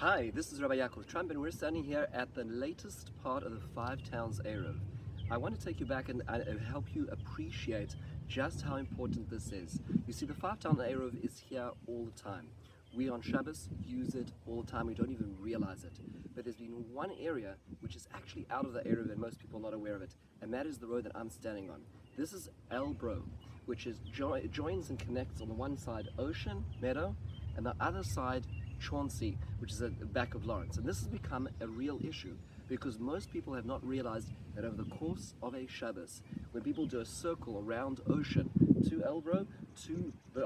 Hi, this is Rabbi Yaakov Trump, and we're standing here at the latest part of the Towns Eruv. I want to take you back and help you appreciate just how important this is. You see, the Towns Eruv is here all the time. We on Shabbos use it all the time, we don't even realize it. But there's been one area which is actually out of the Eruv and most people are not aware of it, and that is the road that I'm standing on. This is El Bro, which is joins and connects on the one side Ocean, Meadow, and the other side Chauncey, which is at the back of Lawrence. And this has become a real issue because most people have not realized that over the course of a Shabbos, when people do a circle around Ocean to Elbro,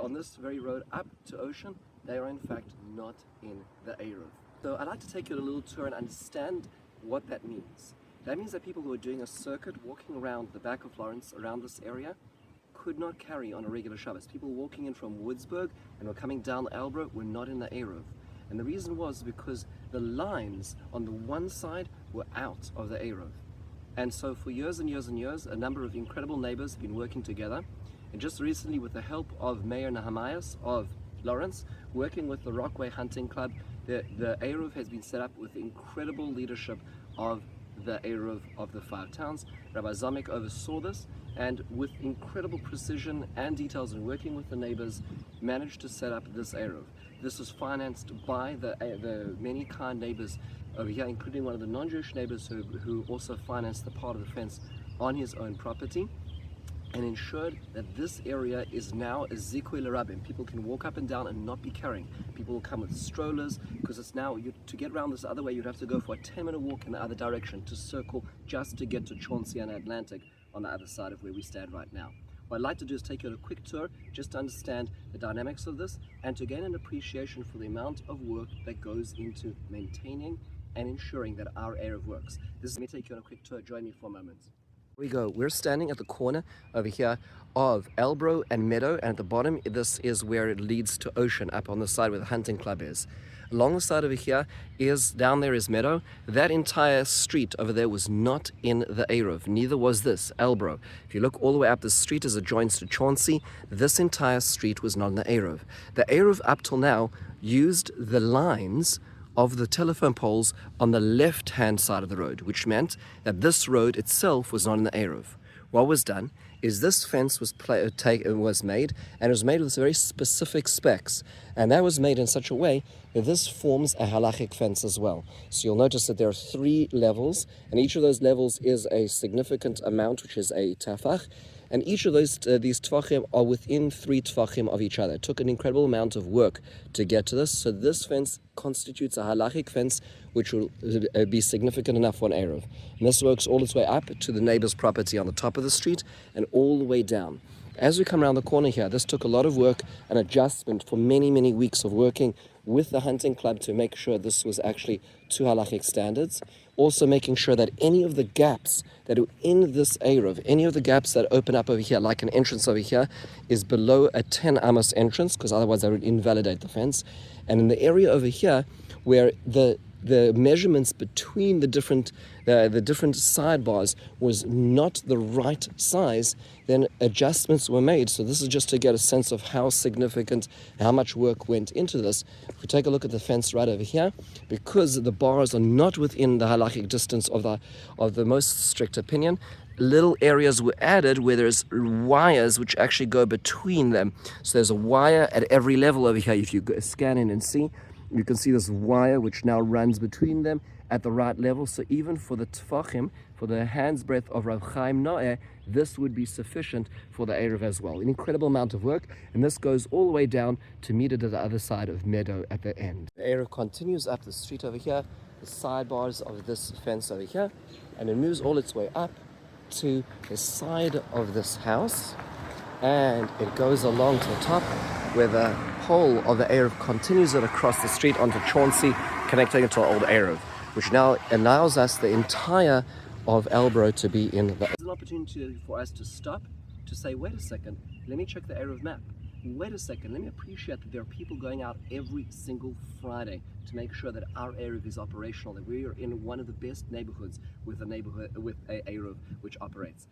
on this very road up to Ocean, they are in fact not in the Eruv. So I'd like to take you on a little tour and understand what that means. That means that people who are doing a circuit walking around the back of Lawrence, around this area, could not carry on a regular Shabbos. People walking in from Woodsburg and were coming down Elbro were not in the Eruv. And the reason was because the lines on the one side were out of the Eruv. And so for years and years and years, a number of incredible neighbors have been working together. And just recently, with the help of Mayor Nehemias of Lawrence, working with the Rockway Hunting Club, the Eruv has been set up with the incredible leadership of the Eruv of the 5 towns. Rabbi Zamek oversaw this, and with incredible precision and details and working with the neighbors, managed to set up this Eruv. This was financed by the many kind neighbors over here, including one of the non-Jewish neighbors who also financed the part of the fence on his own property, and ensured that this area is now a zikui l'rabim. People can walk up and down and not be carrying. People will come with strollers, because it's now, to get around this other way, you'd have to go for a 10-minute walk in the other direction to circle just to get to Chauncey and Atlantic on the other side of where we stand right now. What I'd like to do is take you on a quick tour just to understand the dynamics of this and to gain an appreciation for the amount of work that goes into maintaining and ensuring that our Eruv works. Let me take you on a quick tour. Join me for a moment. Here we go. We're standing at the corner over here of Elbro and Meadow, and at the bottom this is where it leads to Ocean, up on the side where the hunting club is. Along the side over here down there is Meadow. That entire street over there was not in the Eruv, neither was this, Elbro. If you look all the way up the street as it joins to Chauncey, this entire street was not in the Eruv. The Eruv up till now used the lines of the telephone poles on the left-hand side of the road, which meant that this road itself was not in the Eruv. What was done is this fence was made, and it was made with very specific specs, and that was made in such a way that this forms a halachic fence as well. So you'll notice that there are 3 levels, and each of those levels is a significant amount, which is a tafach, and each of these tefachim are within 3 tefachim of each other. It took an incredible amount of work to get to this, so this fence constitutes a halachic fence which will be significant enough for an Eruv. And this works all its way up to the neighbor's property on the top of the street and all the way down. As we come around the corner here, this took a lot of work and adjustment for many, many weeks of working with the hunting club to make sure this was actually to halachic standards. Also making sure that any of the gaps that are in this Eruv, any of the gaps that open up over here, like an entrance over here, is below a 10 amos entrance, because otherwise that would invalidate the fence. And in the area over here, where the measurements between the different sidebars was not the right size, then adjustments were made. So this is just to get a sense of how significant, how much work went into this. If we take a look at the fence right over here, because the bars are not within the halachic distance of the most strict opinion, little areas were added where there's wires which actually go between them. So there's a wire at every level over here. If you scan in and see, you can see this wire which now runs between them at the right level. So even for the tefachim, for the hand's breadth of Rav Chaim Noeh, this would be sufficient for the Eruv as well. An incredible amount of work, and this goes all the way down to meet it at the other side of Meadow at the end. The Eruv continues up the street over here, the sidebars of this fence over here, and it moves all its way up to the side of this house, and it goes along to the top where the pole of the Eruv continues it across the street onto Chauncey, connecting it to our old Eruv, which now allows us the entire of Elbro to be in the... There's an opportunity for us to stop, to say, wait a second, let me check the Eruv map. Wait a second, let me appreciate that there are people going out every single Friday to make sure that our Eruv is operational, that we are in one of the best neighborhoods with a Eruv which operates.